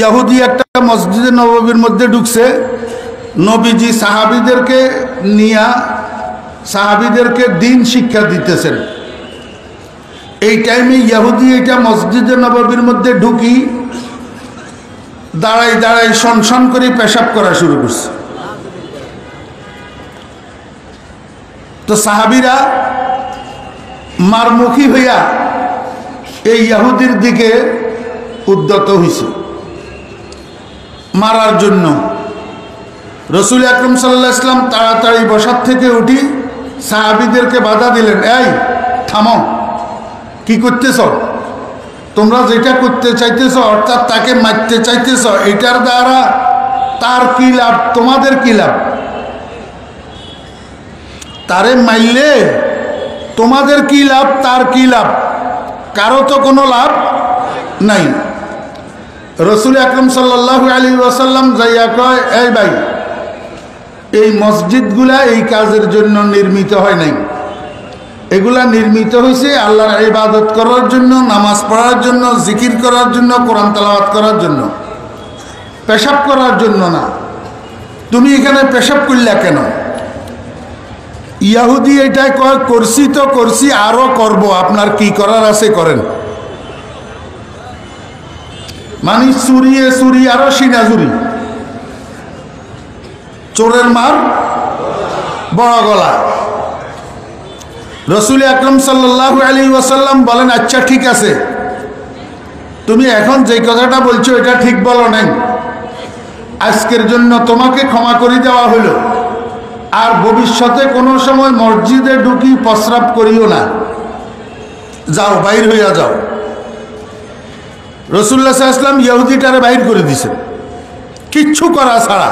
ইহুদি একটা মসজিদে নববীর মধ্যে ঢুকছে, নবীজি সাহাবীদেরকে নিয়া সাহাবীদেরকে দিন শিক্ষা দিতেছেন। এই টাইমে ইহুদি এটা মসজিদে নববীর মধ্যে ঢুকি দাঁড়াই দাঁড়াই সনসন করে পেশাব করা শুরু করছে। তো সাহাবীরা মারমুখী হইয়া এই ইহুদির দিকে উদ্যত হইছে মারার জন্য। রসুল আকরাম সাল্লাল্লাহু আলাইহি ওয়াসাল্লাম তাড়াতাড়ি বসার থেকে উঠি সাহাবীদেরকে বাধা দিলেন, এই থামো, কি করতেছ তোমরা? যেটা করতে চাইতেছ অর্থাৎ তাকে মারতে চাইতেছ, এটার দ্বারা তার কি লাভ, তোমাদের কি লাভ? তারে মাইলে তোমাদের কি লাভ, তার কি লাভ? কারো তো কোনো লাভ নাই। রসুল আকরাম সাল্লাল্লাহু আলাইহি ওয়াসাল্লাম যাইয়া কয়, এই ভাই, এই মসজিদগুলা এই কাজের জন্য নির্মিত হয় নাই, এগুলা নির্মিত হয়েছে আল্লাহর ইবাদত করার জন্য, নামাজ পড়ার জন্য, জিকির করার জন্য, কোরআন তেলাওয়াত করার জন্য, পেশাব করার জন্য না। তুমি এখানে পেশাব করলা কেন? ইহুদি এটাই কয়, করছি তো করছি, আরো করব, আপনার কি করার আছে করেন। মানে চুরিয়ে চুরি আরো সিনাজুরি, চোরের মার বড় গলা। রসুল আকরাম সাল্লাল্লাহু আলাইহি ওয়াসাল্লাম বলেন, আচ্ছা ঠিক আছে, তুমি এখন যে কথাটা বলছো এটা ঠিক বলো নাই, আজকের জন্য তোমাকে ক্ষমা করে দেওয়া হলো, আর ভবিষ্যতে কোনো সময় মসজিদে ঢুকি প্রস্রাব করিও না, যাও, বাইর হইয়া যাও। রাসূলুল্লাহ সাল্লাল্লাহু আলাইহি ওয়াসাল্লাম ইহুদিটারে বাইর করে দিয়েছেন কিচ্ছু করা ছাড়া।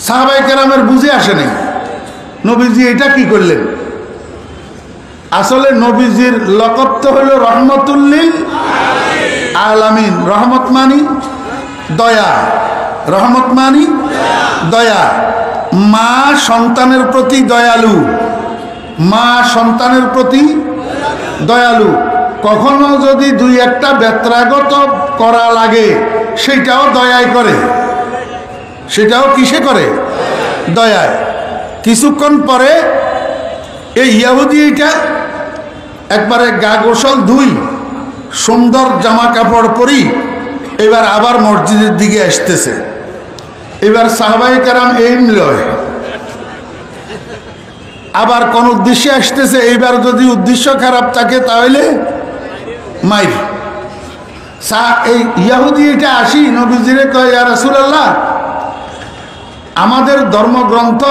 সাহাবায়ে কেরামের বুঝে আসে নাই নবীজি এটা কি করলেন। আসলে নবীজির লকব তো হলো রহমতুল লিল আলামিন। রহমত মানি দয়া, রহমত মানি দয়া। মা সন্তানের প্রতি দয়ালু, মা সন্তানের প্রতি দয়ালু। কখনো যদি দুই একটা বেত্রাগত করা লাগে সেটাও দয়ায় করে, সেটাও কিসে করে? দয়ায়। কিছুক্ষণ পরে এই ইহুদি এটা একবারে গা গোসল ধুই, সুন্দর জামা কাপড় পরি, এবার আবার মসজিদের দিকে আসতেছে। এবার সাহাবায়ে কেরাম এই লয়, আবার কোন উদ্দেশ্যে আসতেছে, এইবার যদি উদ্দেশ্য খারাপ থাকে তাহলে মাইর। এই ইহুদি এটা আসি নবীজিরে কয়, ইয়া রাসূলুল্লাহ, আমাদের ধর্মগ্রন্থ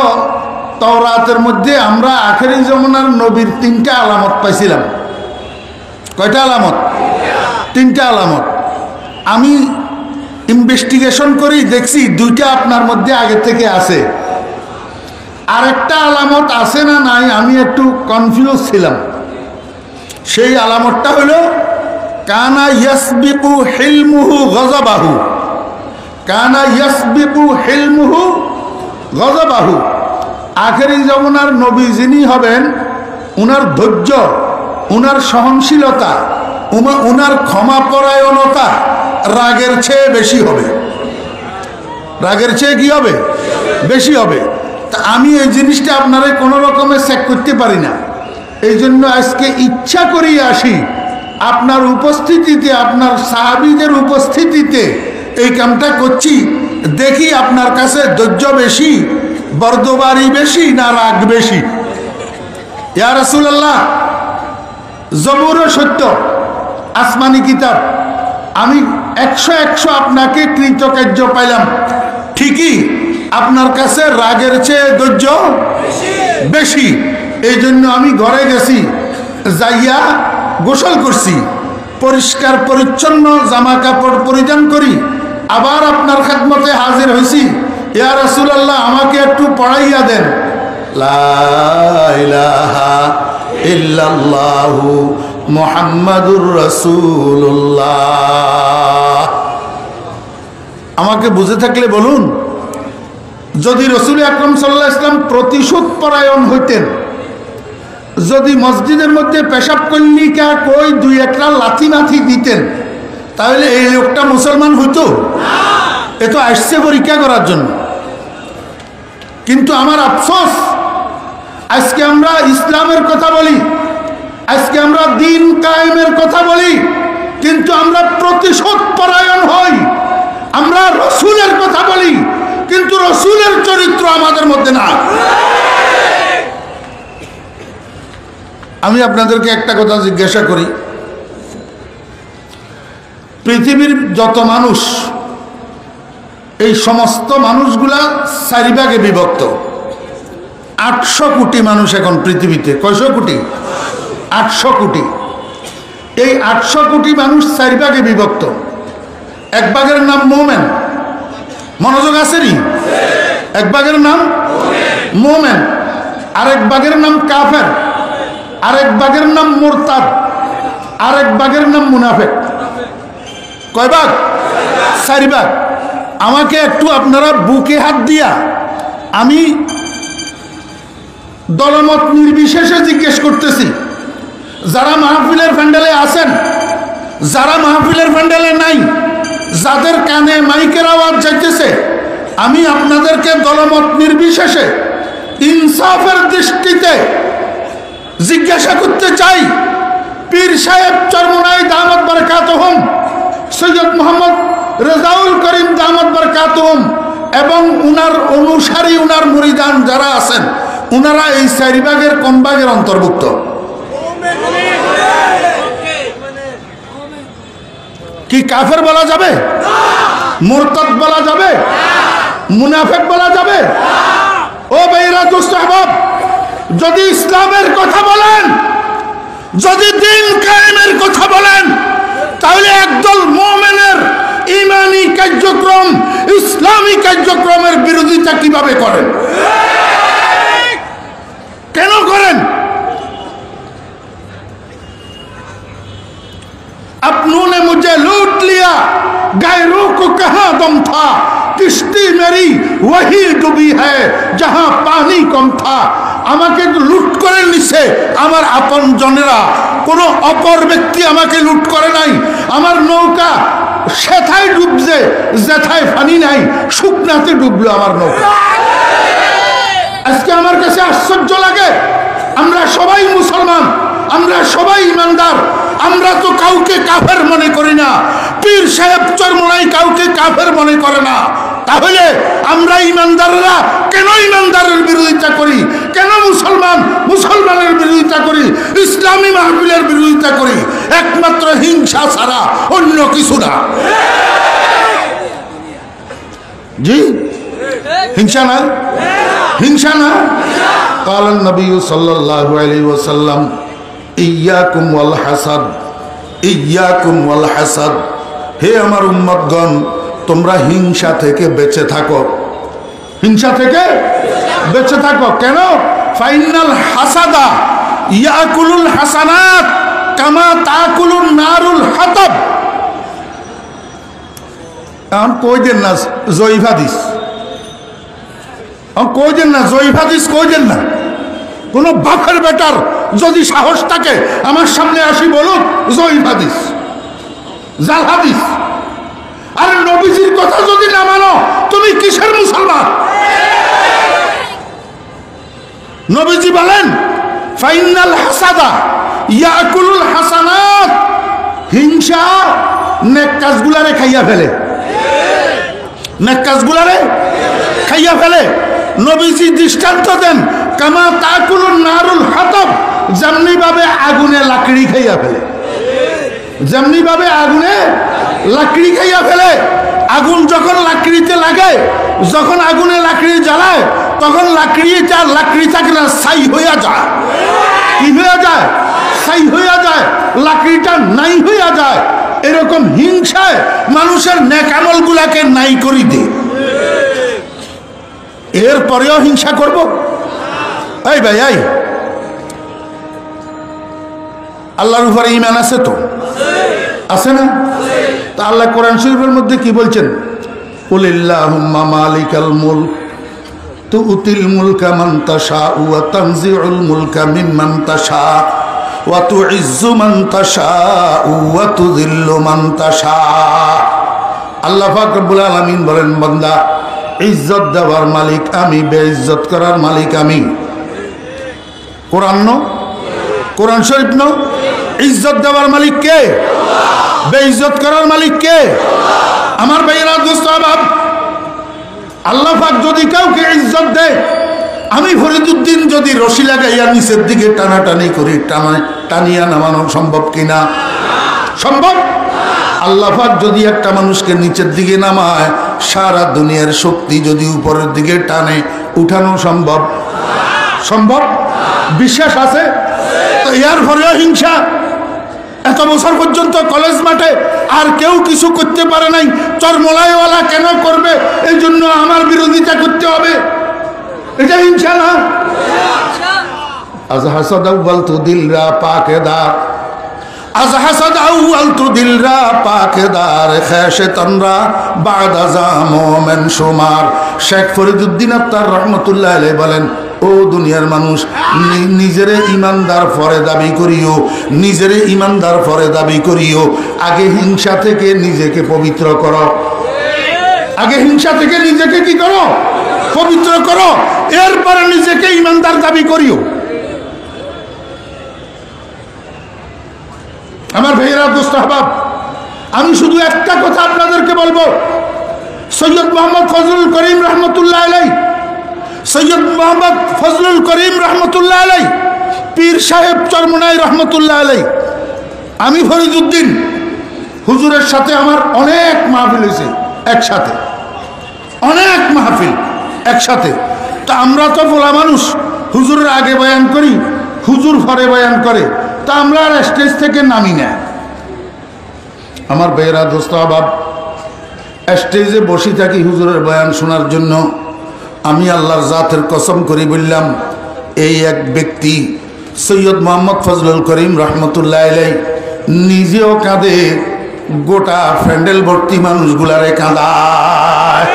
তাওরাতের মধ্যে আমরা আখেরি জমানার নবীর 3টা আলামত পাইছিলাম। কয়টা আলামত? 3টা আলামত। আমি ইনভেস্টিগেশন করি, দেখছি 2টা আপনার মধ্যে আগে থেকে আছে, আরেকটা আলামত আছে না নাই আমি একটু কনফিউজ ছিলাম। সেই আলামতটা হলো কানা ইয়াসবিকু হিলমুহু গযাবাহু, কানা ইয়াসবিকু হিলমুহু গযাবাহু। আখেরি জমানার নবী যিনি হবেন, উনার ধৈর্য, উনার সহনশীলতা, উনার ক্ষমাপরায়ণতা রাগের চেয়ে বেশি হবে। রাগের চেয়ে কি হবে? বেশি হবে। তা আমি এই জিনিসটা আপনারা কোনো রকমে চেক করতে পারি না, এই জন্য আজকে ইচ্ছা করেই আসি আপনার উপস্থিতিতে, আপনার সাহাবীদের উপস্থিতিতে এই কামটা করছি। দেখি আপনার কাছে ধৈর্য বেশি, বর্দবারি বেশি না রাগ বেশি। ইয়া রাসূলুল্লাহ, জবুরও সত্য, আসমানি কিতাব, আমি 100 আপনাকে কৃতকার্য পাইলাম। ঠিকই আপনার কাছে রাগের চেয়ে ধৈর্য বেশি। এই জন্য আমি ঘরে গেছি, যাইয়া গোসল করছি, পরিষ্কার পরিচ্ছন্ন জামা কাপড় পরিধান করি, আবার আপনার খেদমতে হাজির হয়েছি। ইয়া রাসূলুল্লাহ, আমাকে একটু পড়াইয়া দেন, লা ইলাহা ইল্লাল্লাহু মুহাম্মাদুর রাসূলুল্লাহ। আমাকে বুঝে থাকলে বলুন, যদি রাসূল আকরাম সাল্লাল্লাহু আলাইহি ওয়াসাল্লাম প্রতিশোধ পরায়ণ হইতেন, যদি মসজিদের মধ্যে পেশাব করলি কা কই 2 একটা লাথি মাথি দিতেন, তাহলে এই লোকটা মুসলমান হইতো? এ তো আসছে পরীক্ষা করার জন্য। কিন্তু আমার আফসোস, আজকে আমরা ইসলামের কথা বলি, আজকে আমরা দিন কায়েমের কথা বলি, কিন্তু আমরা প্রতিশোধ পরায়ণ হই। আমরা রসুলের কথা বলি, কিন্তু রসুলের চরিত্র আমাদের মধ্যে না। আমি আপনাদেরকে একটা কথা জিজ্ঞাসা করি, পৃথিবীর যত মানুষ, এই সমস্ত মানুষগুলা 4 ভাগে বিভক্ত। 800 কোটি মানুষ এখন পৃথিবীতে। কয়শো কোটি? 800 কোটি। এই 800 কোটি মানুষ 4 ভাগে বিভক্ত। এক ভাগের নাম মোমেন, মনোযোগ আছে নি? এক ভাগের নাম মোমেন, আরেক ভাগের নাম কাফের, আরেক ভাগের নাম মুরতাদ, আরেক ভাগের নাম মুনাফিক। কয় ভাগ? 4 ভাগ। আমাকে একটু আপনারা বুকে হাত দিয়া, আমি দলমত নির্বিশেষে জিজ্ঞেস করতেছি, যারা মাহফিলের প্যান্ডেলে আছেন, যারা মাহফিলের প্যান্ডেলে নাই, যাদের কানে মাইকের আওয়াজ যাইতেছে, আমি আপনাদেরকে দলমত নির্বিশেষে ইনসাফের দৃষ্টিতে জিজ্ঞাসা করতে চাই, পীর সাহেব চরমোনাই দামাত বারাকাতুহুম, সৈয়দ মোহাম্মদ রেজাউল করিম দামাত বারাকাতুহুম এবং উনার অনুসারী, উনার মুরিদান যারা আছেন, উনারা এই 4 ভাগের কোন ভাগের অন্তর্ভুক্ত? কি কাফের বলা যাবে? মুরতাদ বলা যাবে? মুনাফিক বলা যাবে? ও ভাইরা, দোস্ত আহবাব, যদি ইসলামের কথা বলেন, যদি দিন কায়েমের কথা বলেন, তাহলে একদল মুমিনের ঈমানি কার্যক্রম, ইসলামী কার্যক্রমের বিরোধিতা কিভাবে করেন? কেন করেন? अपनों ने मुझे लूट लिया, गैरों को कहां दम था, किश्ती मेरी वही डूबी है जहां पानी कम था। আমাকে লুট করে নিছে আমার আপন জনেরা, কোনো অপর ব্যক্তি আমাকে লুট করে নাই। আমার নৌকা সেথায় ডুবছে যেথায় পানি নাই, শুকনাতে ডুবলো আমার নৌকা। আজকে আমার কাছে আশ্চর্য লাগে, আমরা সবাই মুসলমান, আমরা সবাই ইমানদার, আমরা তো কাউকে কাফের মনে করি না। পীর সাহেব চরমোনাই কাউকে কাফের মনে করে না। তাহলে আমরা ইমানদাররা কেন ইমানদারের বিরোধিতা করি? কেন মুসলমানের বিরোধিতা করি? ইসলামী মাহফিলের বিরোধিতা করি? একমাত্র হিংসা ছাড়া অন্য কিছু না। জি, হিংসা না? হিংসা না? কালান নবী সাল্লাল্লাহু আলাইহি ওয়াসাল্লাম, ইয়্যাকুম ওয়াল হাসাদ, ইয়্যাকুম ওয়াল হাসাদ। হে আমার উম্মতগণ, তোমরা হিংসা থেকে বেঁচে থাকো। হিংসা থেকে বেঁচে থাকো। কেন? ফাইনাল হাসাদা ইয়াকুলুল হাসানাত কামা তাকুলুন নারুল হাতাব। এখন কই দেন না জয়ীফ হাদিস, কই দেন না জয়ীফ হাদিস, কই দেন না। কোন বাপের বেটার যদি সাহস থাকে আমার সামনে আসি বলুক জয়ীফ হাদিস, জাল হাদিস। আরে নবীজির কথা যদি না মানো, তুমি কিসের মুসলমান? নবীজি বলেন ফাইনাল হাসাদা ইয়াকুলুল হাসানাত, হিংসা নেক কাজগুলারে খাইয়া ফেলে, নেক কাজগুলারে খাইয়া ফেলে। নবীজি দৃষ্টান্ত দেন কামা তাকুলুন নারুল হাতাব, যেমনি ভাবে আগুনে লাকড়ি খাইয়া ফেলে, যেমনি ভাবে আগুনে লাকড়ি খাইয়া ফেলে। আগুন যখন লাকড়িতে লাগে, যখন আগুনে লাকড়ি জ্বালায়, তখন লাকড়ি থাকে না, ছাই হইয়া যায়। কি হইয়া যায়? ছাই হইয়া যায়, লাকড়িটা নাই হইয়া যায়। এরকম হিংসায় মানুষের নেক আমল গুলাকে নাই করি দে। এরপরেও হিংসা করব? এই ভাই, এই আল্লাহর উপরে ঈমান আছে তো? আছে না? তা আল্লাহ কোরআন শরীফের মধ্যে কি বলছেন? কুলিল্লাহুম্মা মালিকাল মুলক তুতিল মুলকা মান তাশা ওয়া তানজিউল মুলকা মিম্মান তাশা ওয়া তুইজ্জু মান তাশাউ ওয়া তুযিল্লু মান তাশা। আল্লাহ পাক রব্বুল আলামিন বলেন, বান্দা ইজ্জত দেওয়ার মালিক আমি, বেইজ্জত করার মালিক আমি। কোরআন শরীফ ন? ইজ্জত দেওয়ার মালিক কে? বেইজ্জত করার মালিক কে? আমার ভাইয়েরা, দোস্ত আহবাব, আল্লাহ পাক যদি কাউকে ইজ্জত দেয়, আমি ফরিদুদ্দিন যদি রশি লাগাইয়া নিচের দিকে টানাটানি করি, টানিয়া নামানো সম্ভব কিনা? সম্ভব। আল্লাহ পাক যদি একটা মানুষকে নিচের দিকে নামায়, সারা দুনিয়ার শক্তি যদি উপরের দিকে টানে, উঠানো সম্ভব? সম্ভব। বিশ্বাস আছে? তো এর পরেও হিংসা। এত বছর পর্যন্ত কলেজ মাঠে আর কেউ কিছু করতে পারে নাই, চরমলাইওয়ালা কেন করবে? এই জন্য আমার বিরোধিতা করতে হবে। এটা হিংসা না? আজ হাসাদ আউয়াল তু দিলরা পাকেদার, আজ হাসাদ আউয়াল তু দিলরা পাকেদার, খেশে তনরা বাদা জামোমেন সুমার। শেখ ফরিদুদ্দিন আত্তার রহমতুল্লাহ আলাইহি বলেন, ও দুনিয়ার মানুষ, নিজেরে ইমানদার পরে দাবি করিও, নিজেরে ইমানদার পরে দাবি করিও। আগে হিংসা থেকে নিজেকে পবিত্র করো, আগে হিংসা থেকে নিজেকে কি করো? পবিত্র করো, এরপরে নিজেকে ইমানদার দাবি করিও। আমার ভাইয়েরা, দোস্ত আহবাব, আমি শুধু একটা কথা আপনাদেরকে বলবো। সৈয়দ মোহাম্মদ ফজলুল করিম রহমতুল্লাহ আলাইহি, সৈয়দ মোহাম্মদ ফজলুল করিম রহমতুল্লাহ আলাইহি, পীর সাহেব চরমনাই রহমতুল্লাহ আলাইহি, আমি ফরিদুদ্দিন, হুজুরের সাথে আমার অনেক মাহফিল হয়েছে একসাথে, অনেক মাহফিল একসাথে। তা আমরা তো বলা মানুষ, হুজুরের আগে বয়ান করি, হুজুর পরে বয়ান করে, তা আমরা আর স্টেজ থেকে নামি না। আমার ভাইয়েরা, দোস্ত আহবাব, স্টেজে বসে থাকি হুজুরের বয়ান শোনার জন্য। আমি আল্লাহর জাতের কসম করি বললাম, এই এক ব্যক্তি সৈয়দ মোহাম্মদ ফজলুল করিম রহমতুল্লাহ আলাইহি নিজেও কাঁদে, গোটা প্যান্ডেল ভর্তি মানুষগুলারে কাঁদায়।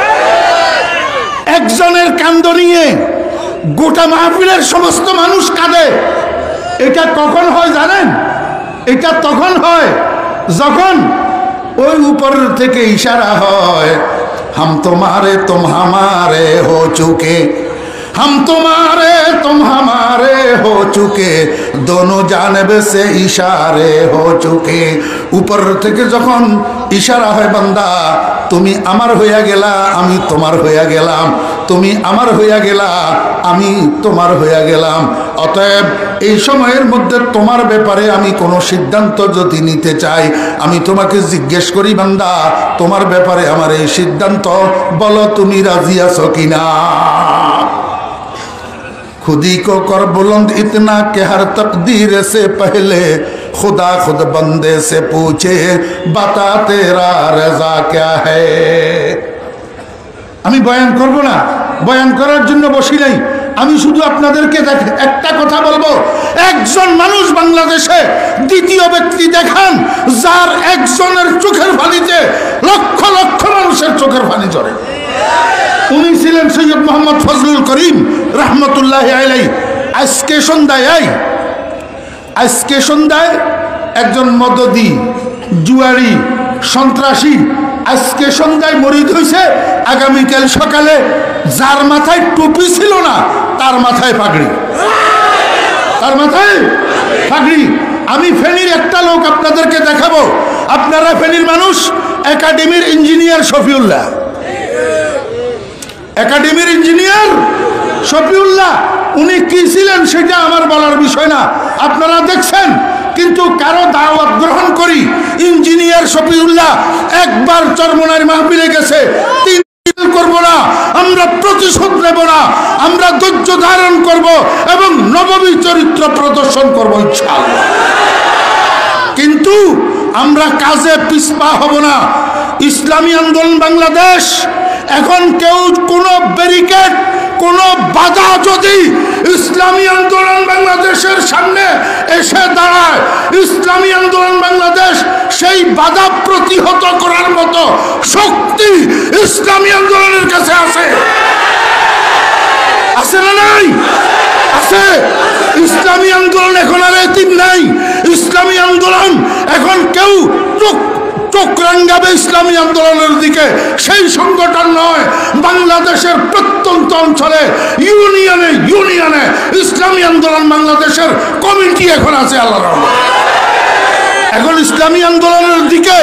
একজনের কান্দ নিয়ে গোটা মাহফিলের সমস্ত মানুষ কাঁদে। এটা কখন হয় জানেন? এটা তখন হয় যখন ওই উপরের থেকে ইশারা হয়, हम तुम्हारे तुम हमारे हो चुके, हम तुम्हारे तुम हमारे हो चुके, दोनों जानब से इशारे हो चुके। ऊपर থেকে যখন ইশারা হয়, বান্দা তুমি আমার হইয়া গেলা, আমি তোমার হইয়া গেলাম, তুমি আমার হইয়া গেলা, আমি তোমার হইয়া গেলাম। অতএব এই সময়ের মধ্যে তোমার ব্যাপারে আমি কোনো সিদ্ধান্ত যদি নিতে চাই, আমি তোমাকে জিজ্ঞেস করি, বান্দা তোমার ব্যাপারে আমার এই সিদ্ধান্ত বলো, তুমি রাজি আছো কিনা? खुदी को कर बुलंद इतना कि हर तकदीर से पहले खुदा खुद बंदे से पूछे, बता तेरा रजा क्या है। আমি বয়ান করব না, বয়ান করার জন্য বসি নাই। আমি শুধু আপনাদেরকে একটা কথা বলবো, একজন মানুষ বাংলাদেশে দ্বিতীয় ব্যক্তি দেখান যার একজনের চোখের পানিতে লক্ষ লক্ষ মানুষের চোখের পানি ঝরে। উনি ছিলেন সৈয়দ মোহাম্মদ ফজলুল করিম রহমতুল্লাহ আলাইহি। আজকে সন্ধ্যায় একজন মদদি, জুয়ারি, সন্ত্রাসী আজকে সন্ধ্যায় মরিদ হয়েছে। আগামীকাল সকালে যার মাথায় টুপি ছিল না তার মাথায় পাগড়ি, তার মাথায় পাগড়ি। আমি ফেনীর একটা লোক আপনাদেরকে দেখাবো। আপনারা ফেনীর মানুষ, একাডেমির ইঞ্জিনিয়ার শফিউল্লাহ, একাডেমির ইঞ্জিনিয়ার শফিউল্লাহ, উনি কি ছিলেন সেটা আমার বলার বিষয় না, আপনারা দেখছেন। কিন্তু কারো দাওয়াত গ্রহণ করি, ইঞ্জিনিয়ার শফিউল্লাহ একবার চরমনার মাহফিলে গেছে, করব না, আমরা প্রতিশোধ নেব না, আমরা ধৈর্য ধারণ করব এবং নববী চরিত্র প্রদর্শন করব ইনশাআল্লাহ। কিন্তু আমরা কাজে পিছপা হব না। ইসলামী আন্দোলন বাংলাদেশ, এখন কেউ কোনো ব্যারিকেড, কোনো বাধা যদি ইসলামী আন্দোলন বাংলাদেশের সামনে এসে দাঁড়ায়, ইসলামী আন্দোলন বাংলাদেশ সেই বাধা প্রতিহত করার মতো শক্তি ইসলামী আন্দোলনের কাছে আছে। আছে না নাই? আছে। ইসলামী আন্দোলন এখন আর এতিম নাই। ইসলামী আন্দোলন এখন কেউ চোখ রাঙ্গাবে ইসলামী আন্দোলনের দিকে, সেই সংগঠন নয়। বাংলাদেশের প্রত্যন্ত অঞ্চলে ইউনিয়নে ইউনিয়নে ইসলামী আন্দোলন বাংলাদেশের কমিটি এখন আছে আল্লাহর রহমতে। এখন ইসলামী আন্দোলনের দিকে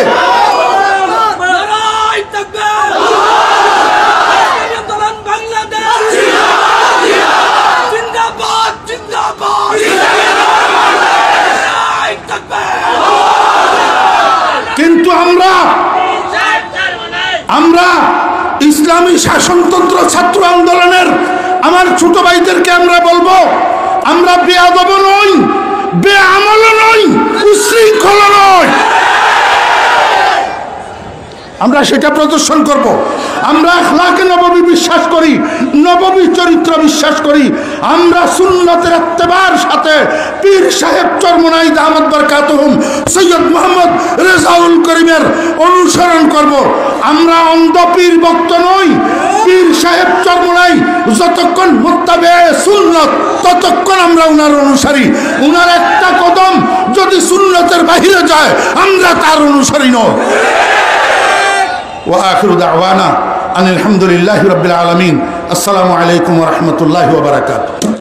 কিন্তু আমরা ইসলামী শাসনতন্ত্র ছাত্র আন্দোলনের আমার ছোট ভাইদেরকে আমরা বলবো, আমরা বেয়াদব নই, বেআমল নই, উশৃঙ্খল নই। আমরা সেটা প্রদর্শন করব। আমরা আখলাকে নববী বিশ্বাস করি, নববী চরিত্র বিশ্বাস করি। আমরা সুন্নতের ইত্তেবার সাথে পীর সাহেব চরমনাই দামাত বরকাতুহুম সৈয়দ মোহাম্মদ রেজাউল করিমের অনুসরণ করব। আমরা অন্ধ পীর ভক্ত নই। পীর সাহেব চরমনাই যতক্ষণ মুত্তাবে সুন্নত ততক্ষণ আমরা উনার অনুসারী। উনার একটা কদম যদি সুন্নতের বাহিরে যায় আমরা তার অনুসারী নই। وآخر دعوانا أن الحمد لله رب العالمين. السلام عليكم ورحمة الله وبركاته.